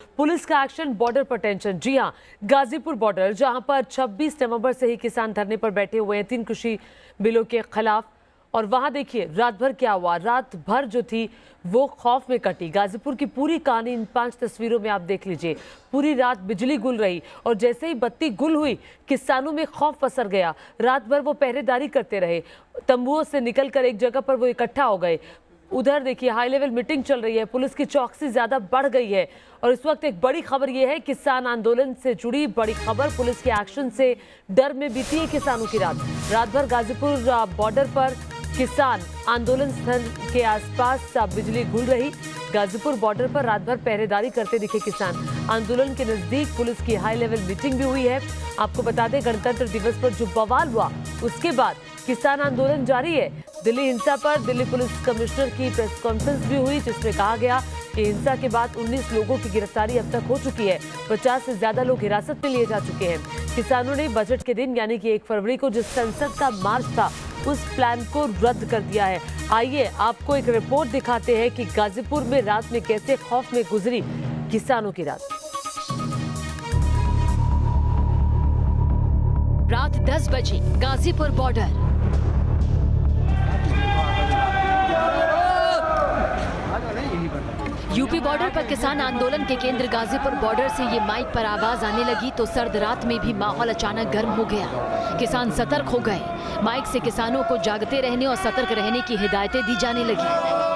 Police का action, border पर tension. जी हां, गाजीपुर बॉर्डर जहां पर 26 नवंबर से ही किसान धरने पर बैठे हुए हैं 3 कृषि बिलों के खिलाफ। और वहां देखिए रात भर क्या हुआ। रात भर जो थी वो खौफ में कटी। गाजीपुर की पूरी कहानी इन 5 तस्वीरों में आप देख लीजिए। पूरी रात बिजली गुल रही और जैसे ही बत्ती गुल हुई किसानों में खौफ पसर गया। रात भर वो पहरेदारी करते रहे, तंबुओं से निकलकर एक जगह पर वो इकट्ठा हो गए। उधर देखिए हाई लेवल मीटिंग चल रही है, पुलिस की चौकसी ज्यादा बढ़ गई है। और इस वक्त एक बड़ी खबर यह है, किसान आंदोलन से जुड़ी बड़ी खबर। पुलिस के एक्शन से डर में बीती है किसानों की रात। रात भर गाजीपुर बॉर्डर पर किसान आंदोलन स्थल के आसपास बिजली गुल रही। गाजीपुर बॉर्डर पर रात भर पहरेदारी करते दिखे किसान। आंदोलन के नजदीक पुलिस की हाई लेवल मीटिंग भी हुई है। आपको बता दें, गणतंत्र दिवस पर जो बवाल हुआ उसके बाद किसान आंदोलन जारी है। दिल्ली हिंसा पर दिल्ली पुलिस कमिश्नर की प्रेस कॉन्फ्रेंस भी हुई, जिसमें कहा गया कि हिंसा के बाद 19 लोगों की गिरफ्तारी अब तक हो चुकी है। 50 से ज्यादा लोग हिरासत में लिए जा चुके हैं। किसानों ने बजट के दिन यानी कि 1 फरवरी को जिस संसद का मार्च था उस प्लान को रद्द कर दिया है। आइए आपको एक रिपोर्ट दिखाते हैं कि गाजीपुर में रात में कैसे खौफ में गुजरी किसानों की रात। रात 10 बजे गाजीपुर बॉर्डर। यूपी बॉर्डर पर किसान आंदोलन के केंद्र गाजीपुर बॉर्डर से ये माइक पर आवाज आने लगी तो सर्द रात में भी माहौल अचानक गर्म हो गया। किसान सतर्क हो गए। माइक से किसानों को जागते रहने और सतर्क रहने की हिदायतें दी जाने लगी।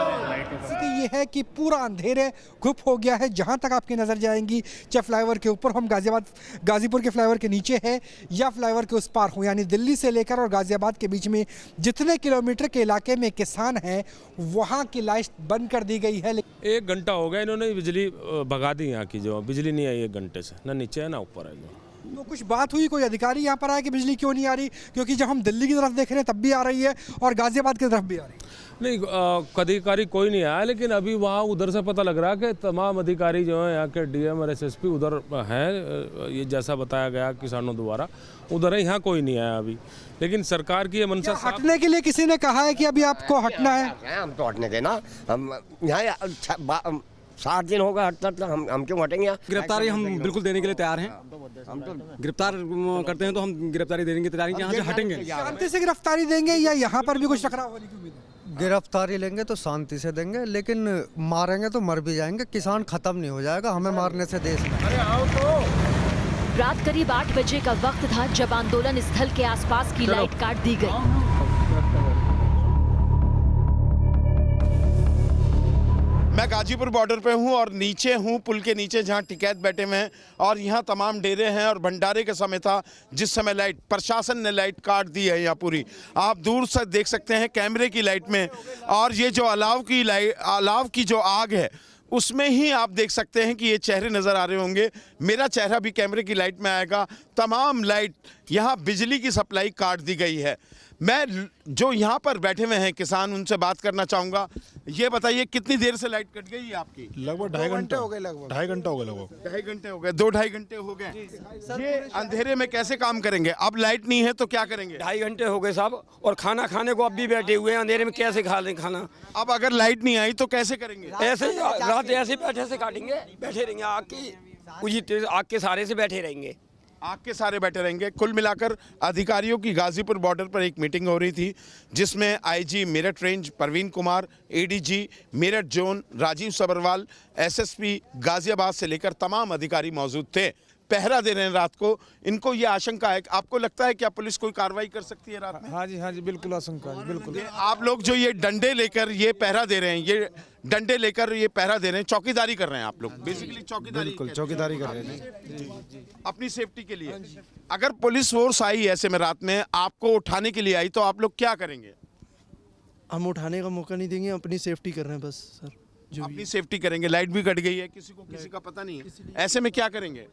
स्थिति ये है कि पूरा अंधेरे गुप हो गया है। जहां तक आपकी नजर जाएंगी, चाहे फ्लाईओवर के ऊपर हम गाजीपुर के फ्लाईओवर के नीचे है या फ्लाईओवर के उस पार हो, यानी दिल्ली से लेकर और गाजियाबाद के बीच में जितने किलोमीटर के इलाके में किसान हैं वहां की लाइट बंद कर दी गई है। 1 घंटा हो गया इन्होंने बिजली भगा दी। यहाँ की जो बिजली नहीं आई 1 घंटे से, ना नीचे है ना ऊपर है। तो कुछ बात हुई, कोई अधिकारी यहाँ पर आया कि बिजली क्यों नहीं आ रही? क्योंकि जब हम दिल्ली की तरफ देख रहे हैं तब भी आ रही है और गाजियाबाद की तरफ भी आ रही है। नहीं, अधिकारी कोई नहीं आया, लेकिन अभी वहाँ उधर से पता लग रहा है कि तमाम अधिकारी जो हैं यहाँ के डीएम और एसएसपी उधर हैं। ये जैसा बताया गया किसानों द्वारा उधर है, यहाँ कोई नहीं आया अभी। लेकिन सरकार की ये मंशा हटने के लिए किसी ने कहा है कि अभी आपको हटना है? हम तो हटने देना, हम यहाँ 60 दिन होगा हटता, तो हम क्यों हटेंगे? गिरफ्तारी हम बिल्कुल देने के लिए तैयार हैं। हम तो गिरफ्तार करते हैं तो हम गिरफ्तारी देने की तैयारी, यहाँ से हटेंगे। शांति से गिरफ्तारी देंगे या यहाँ पर भी कुछ टकराव होने की उम्मीद है? गिरफ्तारी लेंगे तो शांति से देंगे, लेकिन मारेंगे तो मर भी जाएंगे। किसान खत्म नहीं हो जाएगा हमें मारने से देश में। रात करीब 8 बजे का वक्त था जब आंदोलन स्थल के आसपास की लाइट काट दी गई। मैं गाजीपुर बॉर्डर पे हूँ और नीचे हूँ, पुल के नीचे जहाँ टिकैत बैठे हुए हैं और यहाँ तमाम डेरे हैं और भंडारे के समय था जिस समय लाइट प्रशासन ने लाइट काट दी है। यहाँ पूरी आप दूर से देख सकते हैं कैमरे की लाइट में, और ये जो अलाव की जो आग है उसमें ही आप देख सकते हैं कि ये चेहरे नज़र आ रहे होंगे। मेरा चेहरा भी कैमरे की लाइट में आएगा। तमाम लाइट यहाँ बिजली की सप्लाई काट दी गई है। मैं जो यहाँ पर बैठे हुए हैं किसान, उनसे बात करना चाहूँगा। ये बताइए कितनी देर से लाइट कट गई है आपकी? लगभग 2.5 घंटे हो गए। लगभग 2.5 घंटे हो गए। 2.5 घंटे हो गए, 2-2.5 घंटे हो गए। ये अंधेरे में कैसे काम करेंगे? अब लाइट नहीं है तो क्या करेंगे? 2.5 घंटे हो गए साहब, और खाना खाने को अब भी बैठे हुए हैं। अंधेरे में कैसे खा लें खाना? अब अगर लाइट नहीं आई तो कैसे करेंगे? ऐसे रात ऐसे बैठे से काटेंगे, बैठे रहेंगे। आग के सहारे से बैठे रहेंगे। आग के सारे बैठे रहेंगे। कुल मिलाकर अधिकारियों की गाजीपुर बॉर्डर पर एक मीटिंग हो रही थी, जिसमें IG Meerut range Parveen Kumar, ADG Meerut zone Rajeev Sabharwal, SSP Ghaziabad से लेकर तमाम अधिकारी मौजूद थे। पहरा दे रहे हैं रात को। इनको ये आशंका है, आपको लगता है क्या पुलिस कोई कार्रवाई कर सकती है रात में? हाँ जी, बिल्कुल आशंका है, बिल्कुल। आप लोग जो ये डंडे लेकर ये पहरा दे रहे हैं, ये डंडे लेकर ये पहरा दे रहे हैं, चौकीदारी कर रहे हैं आप लोग? बेसिकली चौकीदारी, बिल्कुल चौकीदारी कर रहे हैं अपनी सेफ्टी के लिए। अगर पुलिस फोर्स आई ऐसे में रात में आपको उठाने के लिए आई तो आप लोग क्या करेंगे? हम उठाने का मौका नहीं देंगे, अपनी सेफ्टी कर रहे हैं बस सर। जो अपनी सेफ्टी करेंगे। लाइट भी कट गई है, किसी का पता नहीं है, ऐसे में क्या करेंगे?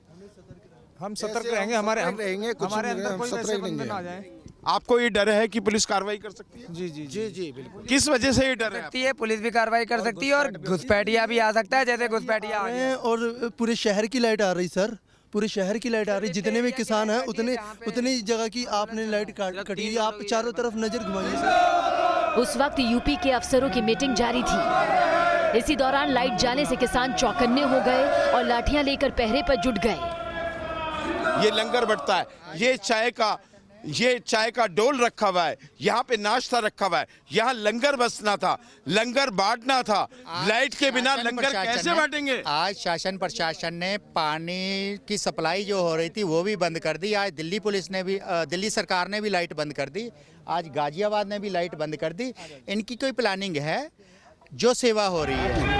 हम सतर्क रहेंगे। हमारे अंदर कोई वैसे बंदे ना आ जाए। आपको ये डर है कि पुलिस कार्रवाई कर सकती है? जी बिल्कुल। किस वजह से ये डर है? सकती है, पुलिस भी कार्रवाई कर सकती है और घुसपैठिया भी आ सकता है, जैसे घुसपैठिया आ गया। और पूरे शहर की लाइट आ रही सर, पूरे शहर की लाइट आ रही। जितने भी किसान हैं उतनी जगह की आपने लाइट कटी। आप चारों तरफ नजर घुमाइए सर। उस वक्त यूपी के अफसरों की मीटिंग जारी थी। इसी दौरान लाइट जाने से किसान चौकन्ने हो गए और लाठियां लेकर पहरे पर जुट गए। ये लंगर बंटता है, ये चाय का डोल रखा हुआ है, यहाँ पे नाश्ता रखा हुआ है, यहाँ लंगर बसना था, लंगर बांटना था। लाइट के बिना लंगर कैसे बांटेंगे? आज शासन प्रशासन ने पानी की सप्लाई जो हो रही थी वो भी बंद कर दी। आज दिल्ली पुलिस ने भी, दिल्ली सरकार ने भी लाइट बंद कर दी। आज गाजियाबाद ने भी लाइट बंद कर दी। इनकी कोई प्लानिंग है? जो सेवा हो रही है।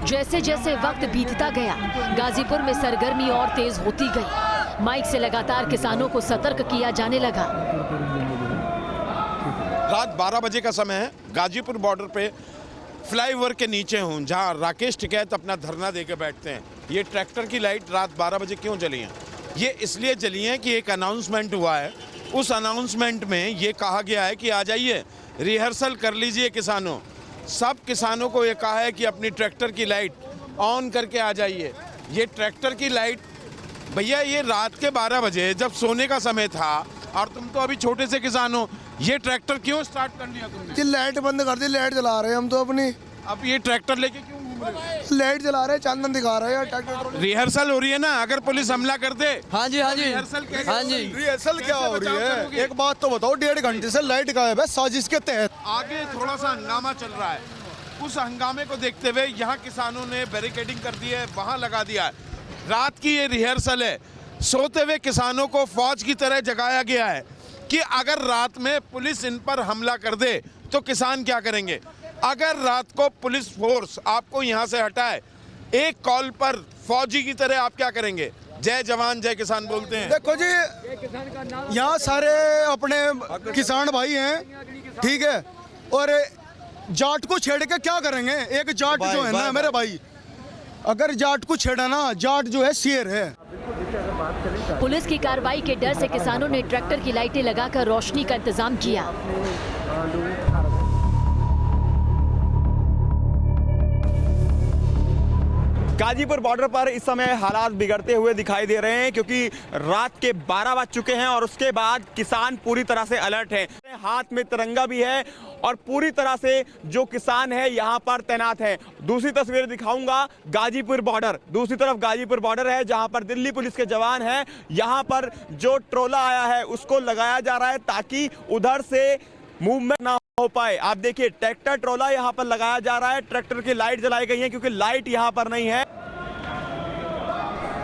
जैसे जैसे वक्त बीतता गया, गाजीपुर में सरगर्मी और तेज होती गई। माइक से लगातार किसानों को सतर्क किया जाने लगा। रात 12 बजे का समय है। गाजीपुर बॉर्डर पे फ्लाईओवर के नीचे हूँ, जहाँ राकेश टिकैत अपना धरना देकर बैठते हैं। ये ट्रैक्टर की लाइट रात 12 बजे क्यों जली है? ये इसलिए जली है कि एक अनाउंसमेंट हुआ है। उस अनाउंसमेंट में ये कहा गया है कि आ जाइए, रिहर्सल कर लीजिए किसानों। सब किसानों को ये कहा है कि अपनी ट्रैक्टर की लाइट ऑन करके आ जाइए। ये ट्रैक्टर की लाइट, भैया ये रात के 12 बजे जब सोने का समय था, और तुम तो अभी छोटे से किसान हो, ये ट्रैक्टर क्यों स्टार्ट कर लिया तुमने? लाइट बंद कर दी, लाइट जला रहे हैं हम तो अपनी। अब ये ट्रैक्टर लेके क्यों घूम रहे हो? लाइट जला रहे हैं, चांदन दिखा रहे हैं ट्रैक्टर। रिहर्सल हो रही है ना, अगर पुलिस हमला कर दे। हाँ जी, हाँ जी, रिहर्सल हाँ जी। रिहर्सल क्या हो रही है? एक बात तो बताओ, 1.5 घंटे से लाइट गायब है साजिश के तहत। आगे थोड़ा सा हंगामा चल रहा है। उस हंगामे को देखते हुए यहाँ किसानों ने बैरिकेडिंग कर दी है, वहाँ लगा दिया है। रात की ये रिहर्सल है। सोते हुए किसानों को फौज की तरह जगाया गया है कि अगर रात में पुलिस इन पर हमला कर दे तो किसान क्या करेंगे। अगर रात को पुलिस फोर्स आपको यहाँ से हटाए, एक कॉल पर फौजी की तरह आप क्या करेंगे? जय जवान जय किसान बोलते हैं। देखो जी, यहाँ सारे अपने किसान भाई हैं, ठीक है, और जाट को छेड़ के क्या करेंगे? एक जाट जो है ना मेरे भाई, अगर जाट को छेड़ा ना, जाट जो है शेर है। पुलिस की कार्रवाई के डर से किसानों ने ट्रैक्टर की लाइटें लगाकर रोशनी का इंतजाम किया। गाजीपुर बॉर्डर पर इस समय हालात बिगड़ते हुए दिखाई दे रहे हैं, क्योंकि रात के 12 बज चुके हैं और उसके बाद किसान पूरी तरह से अलर्ट हैं। हाथ में तिरंगा भी है और पूरी तरह से जो किसान है यहाँ पर तैनात है। दूसरी तस्वीर दिखाऊंगा, गाजीपुर बॉर्डर, दूसरी तरफ गाजीपुर बॉर्डर है जहाँ पर दिल्ली पुलिस के जवान हैं। यहाँ पर जो ट्रोला आया है उसको लगाया जा रहा है ताकि उधर से मूवमेंट ना हो पाए। आप देखिए, ट्रैक्टर ट्रोला यहाँ पर लगाया जा रहा है। ट्रैक्टर की लाइट जलाई गई है क्योंकि लाइट यहाँ पर नहीं है।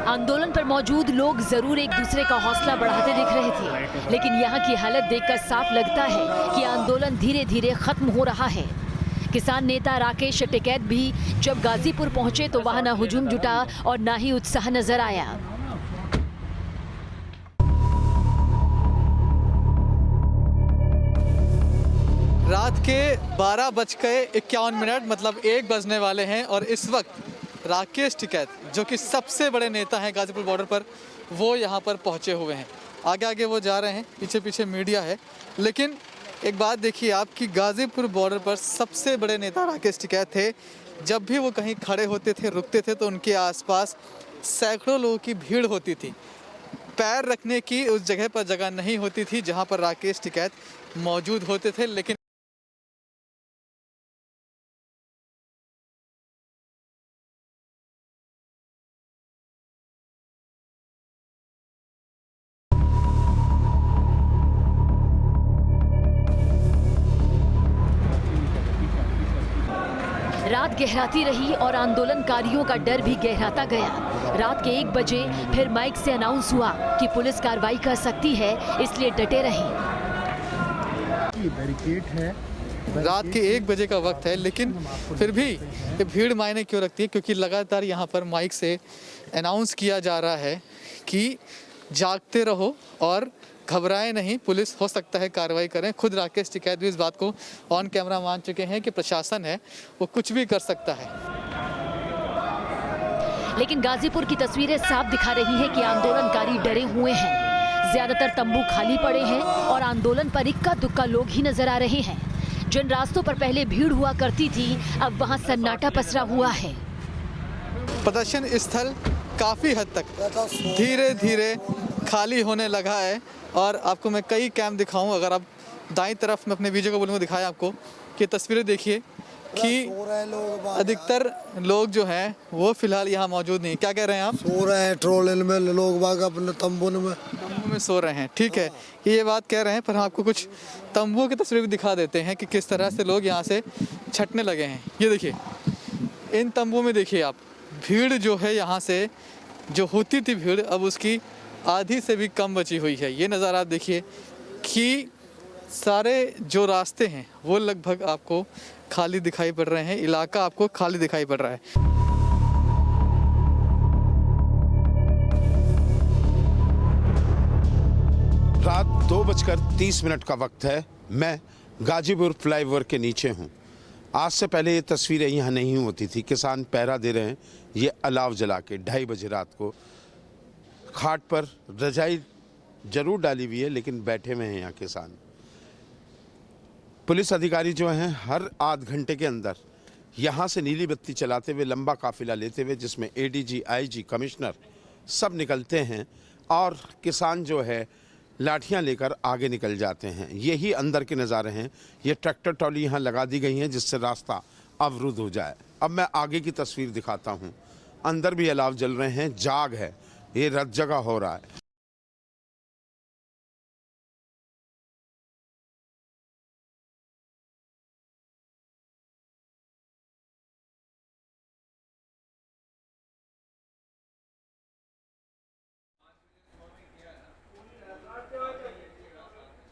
आंदोलन पर मौजूद लोग जरूर एक दूसरे का हौसला बढ़ाते दिख रहे थे, लेकिन यहाँ की हालत देखकर साफ लगता है कि आंदोलन धीरे धीरे खत्म हो रहा है। किसान नेता राकेश टिकैत भी जब गाजीपुर पहुंचे तो वहां न हुजूम जुटा और न ही उत्साह नजर आया। रात के 12:51 मतलब 1 बजने वाले हैं और इस वक्त राकेश टिकैत, जो कि सबसे बड़े नेता हैं गाजीपुर बॉर्डर पर, वो यहाँ पर पहुँचे हुए हैं। आगे आगे वो जा रहे हैं, पीछे पीछे मीडिया है। लेकिन एक बात देखिए आप कि गाजीपुर बॉर्डर पर सबसे बड़े नेता राकेश टिकैत थे। जब भी वो कहीं खड़े होते थे, रुकते थे, तो उनके आसपास सैकड़ों लोगों की भीड़ होती थी। पैर रखने की उस जगह पर जगह नहीं होती थी जहाँ पर राकेश टिकैत मौजूद होते थे। लेकिन रात गहराती रही और आंदोलनकारियों का डर भी गहराता गया। रात के 1 बजे फिर माइक से अनाउंस हुआ कि पुलिस कार्रवाई कर सकती है, इसलिए डटे रहें। बैरिकेड है, रात के 1 बजे का वक्त है, लेकिन फिर भी ये भीड़ मायने क्यों रखती है? क्योंकि लगातार यहाँ पर माइक से अनाउंस किया जा रहा है कि जागते रहो और घबराएं नहीं, पुलिस हो सकता है कार्रवाई करें। खुद राकेश टिकैत भी इस बात को ऑन कैमरा मान चुके हैं कि प्रशासन है वो कुछ भी कर सकता है। लेकिन गाजीपुर की तस्वीरें साफ दिखा रही हैं कि आंदोलनकारी डरे हुए हैं। ज्यादातर तंबू खाली पड़े हैं और आंदोलन पर इक्का दुक्का लोग ही नजर आ रहे हैं। जिन रास्तों पर पहले भीड़ हुआ करती थी, अब वहां सन्नाटा पसरा हुआ है। प्रदर्शन स्थल काफी हद तक धीरे धीरे खाली होने लगा है और आपको मैं कई कैंप दिखाऊं। अगर आप दाईं तरफ में अपने वीडियो को बोलूँगा दिखाएं आपको, कि तस्वीरें देखिए कि अधिकतर लोग जो हैं वो फिलहाल यहाँ मौजूद नहीं। क्या कह रहे हैं आप? सो रहे हैं ट्रोल में, लोग बाग अपने तंबू में सो रहे हैं। ठीक है, ये बात कह रहे हैं, पर हम आपको कुछ तंबुओं की तस्वीर भी दिखा देते हैं कि किस तरह से लोग यहाँ से छटने लगे हैं। ये देखिए, इन तंबुओं में देखिए आप, भीड़ जो है यहाँ से जो होती थी भीड़, अब उसकी आधी से भी कम बची हुई है। ये नज़ारा आप देखिए कि सारे जो रास्ते हैं वो लगभग आपको खाली दिखाई पड़ रहे हैं, इलाका आपको खाली दिखाई पड़ रहा है। रात 2:30 का वक्त है। मैं गाजीपुर फ्लाईओवर के नीचे हूँ। आज से पहले ये तस्वीरें यहाँ नहीं होती थी। किसान पहरा दे रहे हैं, ये अलाव जला के 2:30 बजे रात को। खाट पर रजाई जरूर डाली हुई है, लेकिन बैठे हुए हैं यहाँ किसान। पुलिस अधिकारी जो हैं हर आध घंटे के अंदर यहाँ से नीली बत्ती चलाते हुए लंबा काफिला लेते हुए, जिसमें एडीजी, आईजी, कमिश्नर सब निकलते हैं और किसान जो है लाठियां लेकर आगे निकल जाते हैं। यही अंदर के नज़ारे हैं। ये ट्रैक्टर ट्रॉली यहाँ लगा दी गई हैं जिससे रास्ता अवरुद्ध हो जाए। अब मैं आगे की तस्वीर दिखाता हूँ। अंदर भी अलाव जल रहे हैं, जाग है, ये रत जगह हो रहा है।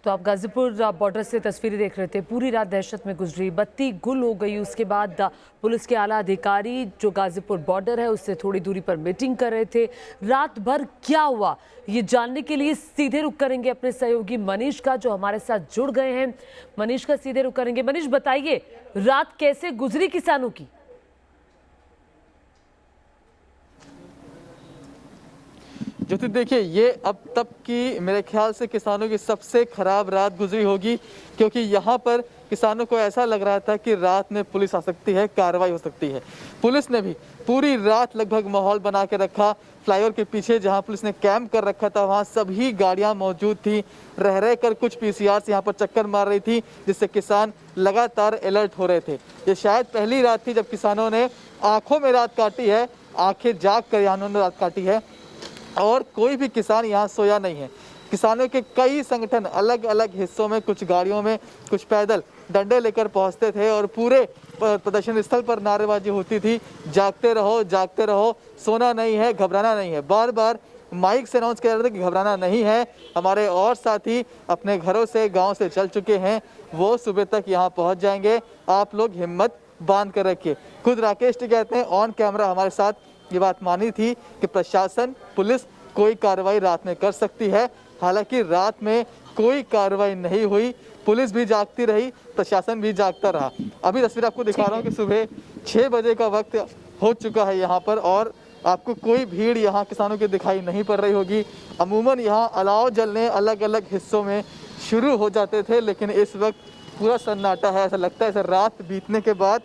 तो आप गाजीपुर बॉर्डर से तस्वीरें देख रहे थे। पूरी रात दहशत में गुजरी, बत्ती गुल हो गई। उसके बाद पुलिस के आला अधिकारी जो गाजीपुर बॉर्डर है उससे थोड़ी दूरी पर मीटिंग कर रहे थे। रात भर क्या हुआ ये जानने के लिए सीधे रुख करेंगे अपने सहयोगी मनीष का, जो हमारे साथ जुड़ गए हैं। मनीष का सीधे रुख करेंगे। मनीष, बताइए रात कैसे गुजरी किसानों की? ज्योति, देखिए ये अब तक की मेरे ख्याल से किसानों की सबसे खराब रात गुजरी होगी, क्योंकि यहाँ पर किसानों को ऐसा लग रहा था कि रात में पुलिस आ सकती है, कार्रवाई हो सकती है। पुलिस ने भी पूरी रात लगभग माहौल बना के रखा। फ्लाईओवर के पीछे जहाँ पुलिस ने कैंप कर रखा था वहाँ सभी गाड़ियाँ मौजूद थी। रह कर कुछ पीसीआर यहाँ पर चक्कर मार रही थी, जिससे किसान लगातार अलर्ट हो रहे थे। ये शायद पहली रात थी जब किसानों ने आंखों में रात काटी है, आंखें जाग कर यहाँ रात काटी है, और कोई भी किसान यहाँ सोया नहीं है। किसानों के कई संगठन अलग अलग हिस्सों में, कुछ गाड़ियों में, कुछ पैदल डंडे लेकर पहुँचते थे और पूरे प्रदर्शन स्थल पर नारेबाजी होती थी, जागते रहो, सोना नहीं है, घबराना नहीं है। बार बार माइक से अनाउंस किया जा रहा था कि घबराना नहीं है। हमारे और साथी अपने घरों से, गाँव से चल चुके हैं, वो सुबह तक यहाँ पहुँच जाएंगे, आप लोग हिम्मत बांध कर रखिए। खुद राकेश टिकैत ने ऑन कैमरा हमारे साथ ये बात मानी थी कि प्रशासन, पुलिस कोई कार्रवाई रात में कर सकती है। हालांकि रात में कोई कार्रवाई नहीं हुई, पुलिस भी जागती रही, प्रशासन भी जागता रहा। अभी तस्वीर आपको दिखा रहा हूँ कि सुबह 6 बजे का वक्त हो चुका है यहाँ पर, और आपको कोई भीड़ यहाँ किसानों की दिखाई नहीं पड़ रही होगी। अमूमन यहाँ अलाव जलने अलग अलग हिस्सों में शुरू हो जाते थे, लेकिन इस वक्त पूरा सन्नाटा है। ऐसा लगता है ऐसा रात बीतने के बाद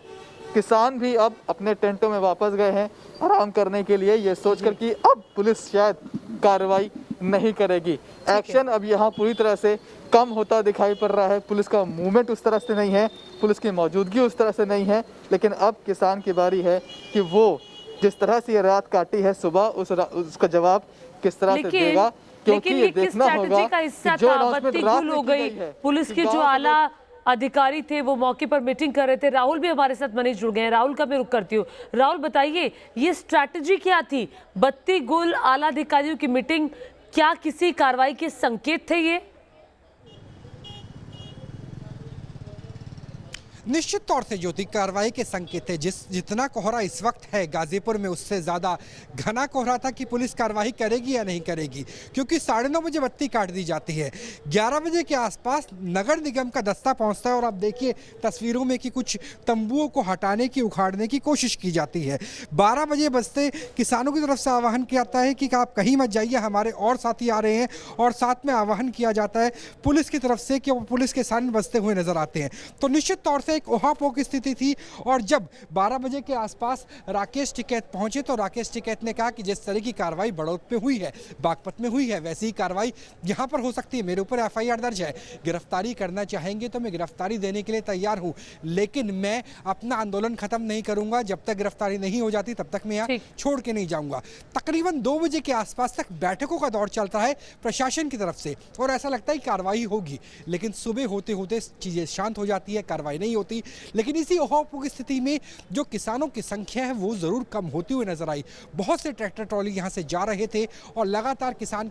किसान भी अब अपने टेंटों में वापस गए हैं आराम करने के लिए, ये सोचकर कि अब पुलिस शायद कार्रवाई नहीं करेगी। एक्शन अब यहाँ पूरी तरह से कम होता दिखाई पड़ रहा है। पुलिस का मूवमेंट उस तरह से नहीं है, पुलिस की मौजूदगी उस तरह से नहीं है, लेकिन अब किसान की बारी है कि वो जिस तरह से ये रात काटी है सुबह, उसका जवाब किस तरह से देगा, क्योंकि ये देखना होगा कि जो अनाउंसमेंट रात में की गई है। पुलिस के जो आला अधिकारी थे वो मौके पर मीटिंग कर रहे थे। राहुल भी हमारे साथ मनीष जुड़ गए हैं। राहुल का मैं रुक करती हूँ। राहुल, बताइए ये स्ट्रैटेजी क्या थी? बत्ती गुल आला अधिकारियों की मीटिंग, क्या किसी कार्रवाई के संकेत थे ये? निश्चित तौर से ज्योति, कार्रवाई के संकेत थे। जितना कोहरा इस वक्त है गाजीपुर में, उससे ज़्यादा घना कोहरा था कि पुलिस कार्रवाई करेगी या नहीं करेगी, क्योंकि 9:30 बजे बत्ती काट दी जाती है। 11 बजे के आसपास नगर निगम का दस्ता पहुंचता है और आप देखिए तस्वीरों में कि कुछ तंबुओं को हटाने की, उखाड़ने की कोशिश की जाती है। 12 बजे बजते किसानों की तरफ से आह्वान किया जाता है कि आप कहीं मत जाइए, हमारे और साथी आ रहे हैं, और साथ में आह्वान किया जाता है पुलिस की तरफ से कि वो पुलिस के सामने बजते हुए नजर आते हैं। तो निश्चित तौर से एक ओहापोह की स्थिति थी। और जब 12 बजे के आसपास राकेश टिकैत पहुंचे तो राकेश टिकैत ने कहा कि जिस तरह की कार्रवाई बड़ौत में हुई है, बागपत में हुई है, वैसी ही कार्रवाई यहाँ पर हो सकती है। मेरे ऊपर FIR दर्ज है, गिरफ्तारी करना चाहेंगे तो मैं गिरफ्तारी देने के लिए तैयार हूँ, लेकिन मैं अपना आंदोलन खत्म नहीं करूंगा। जब तक गिरफ्तारी नहीं हो जाती तब तक मैं यहाँ छोड़ के नहीं जाऊंगा। तकरीबन 2 बजे के आसपास तक बैठकों का दौर चलता है प्रशासन की तरफ से और ऐसा लगता है कि कार्रवाई होगी, लेकिन सुबह होते होते चीजें शांत हो जाती है, कार्रवाई नहीं होती। लेकिन इसी ओहापोह की स्थिति में जो किसानों की संख्या है वो जरूर कम होती हुई नजर आई। बहुत से ट्रैक्टर ट्रॉली यहाँ से जा रहे थे और लगातार किसान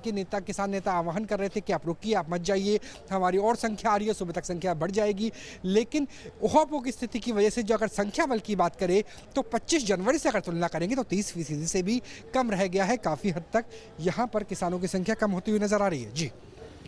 नेता आह्वान कर रहे थे कि आप रुकिए, आप मत जाइए, हमारी और संख्या आ रही है, सुबह तक संख्या बढ़ जाएगी। लेकिन ओहापोह की स्थिति की वजह से जो अगर संख्या बल की बात करें तो 25 जनवरी से अगर तुलना करेंगे तो 30% से भी कम रह गया है। काफी हद तक यहाँ पर किसानों की संख्या कम होती हुई नजर आ रही है। जी।